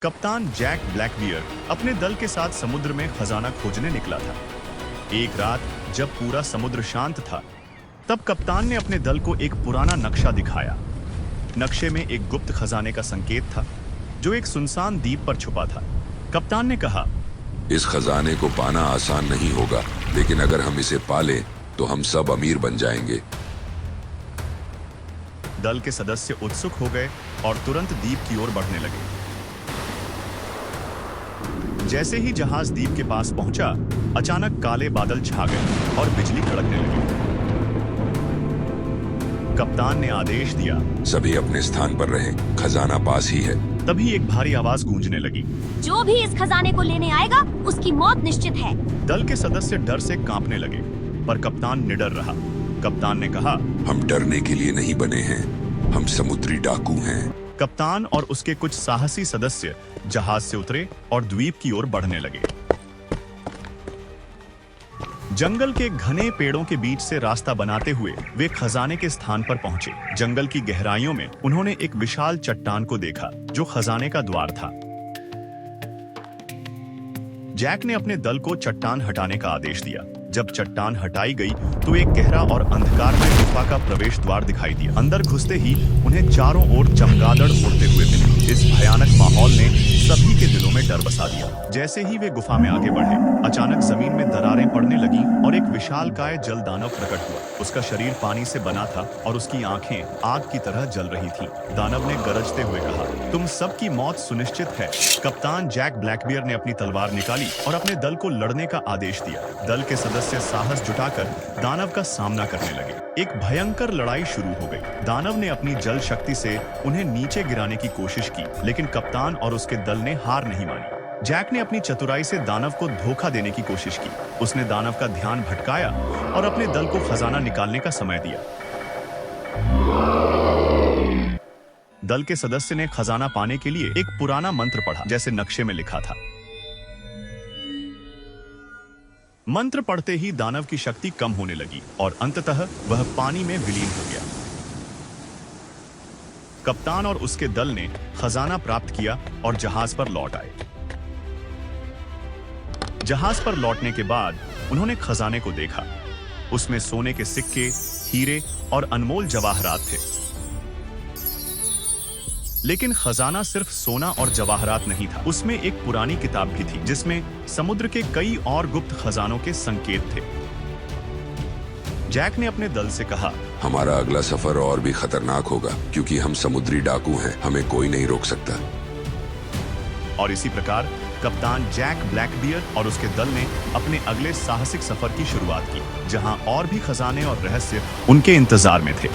कप्तान जैक ब्लैकबियर अपने दल के साथ समुद्र में खजाना खोजने निकला था। एक रात जब पूरा समुद्र शांत था, तब कप्तान ने अपने दल को एक पुराना नक्शा दिखाया। नक्शे में एक गुप्त खजाने का संकेत था, जो एक सुनसान द्वीप पर छुपा था। कप्तान ने कहा, इस खजाने को पाना आसान नहीं होगा, लेकिन अगर हम इसे पालें तो हम सब अमीर बन जाएंगे। दल के सदस्य उत्सुक हो गए और तुरंत द्वीप की ओर बढ़ने लगे। जैसे ही जहाज द्वीप के पास पहुंचा, अचानक काले बादल छा गए और बिजली कड़कने लगी। कप्तान ने आदेश दिया, सभी अपने स्थान पर रहें, खजाना पास ही है। तभी एक भारी आवाज गूंजने लगी, जो भी इस खजाने को लेने आएगा उसकी मौत निश्चित है। दल के सदस्य डर से कांपने लगे, पर कप्तान निडर रहा। कप्तान ने कहा, हम डरने के लिए नहीं बने हैं, हम समुद्री डाकू हैं। कप्तान और उसके कुछ साहसी सदस्य जहाज से उतरे और द्वीप की ओर बढ़ने लगे। जंगल के घने पेड़ों के बीच से रास्ता बनाते हुए वे खजाने के स्थान पर पहुंचे। जंगल की गहराइयों में उन्होंने एक विशाल चट्टान को देखा, जो खजाने का द्वार था। जैक ने अपने दल को चट्टान हटाने का आदेश दिया। जब चट्टान हटाई गई तो एक गहरा और अंधकारमय गुफा का प्रवेश द्वार दिखाई दिया। अंदर घुसते ही उन्हें चारों ओर चमगादड़ उड़ते हुए मिले। इस भयानक माहौल ने सभी के दिलों में डर बसा दिया। जैसे ही वे गुफा में आगे बढ़े, अचानक जमीन में दरारें पड़ने लगी और एक विशालकाय जल दानव प्रकट हुआ। उसका शरीर पानी से बना था और उसकी आंखें आग की तरह जल रही थीं। दानव ने गरजते हुए कहा, तुम सबकी मौत सुनिश्चित है। कप्तान जैक ब्लैकबियर ने अपनी तलवार निकाली और अपने दल को लड़ने का आदेश दिया। दल के सदस्य साहस जुटाकर दानव का सामना करने लगे। एक भयंकर लड़ाई शुरू हो गई। दानव ने अपनी जल शक्ति से उन्हें नीचे गिराने की कोशिश की, लेकिन कप्तान और उसके दल ने हार नहीं मानी। जैक ने अपनी चतुराई से दानव को धोखा देने की कोशिश की। उसने दानव का ध्यान भटकाया और अपने दल को खजाना निकालने का समय दिया। दल के सदस्य ने खजाना पाने के लिए एक पुराना मंत्र पढ़ा, जैसे नक्शे में लिखा था। मंत्र पढ़ते ही दानव की शक्ति कम होने लगी और अंततः वह पानी में विलीन हो गया। कप्तान और उसके दल ने खजाना प्राप्त किया और जहाज पर लौट आए। जहाज पर लौटने के बाद उन्होंने खजाने को देखा। उसमें सोने के सिक्के, हीरे और अनमोल जवाहरात थे। लेकिन खजाना सिर्फ सोना और जवाहरात नहीं था। उसमें एक पुरानी किताब भी थी, जिसमें समुद्र के कई और गुप्त खजानों के संकेत थे। जैक ने अपने दल से कहा, हमारा अगला सफर और भी खतरनाक होगा, क्योंकि हम समुद्री डाकू हैं, हमें कोई नहीं रोक सकता। और इसी प्रकार कप्तान जैक ब्लैकबियर और उसके दल ने अपने अगले साहसिक सफर की शुरुआत की, जहां और भी खजाने और रहस्य उनके इंतजार में थे।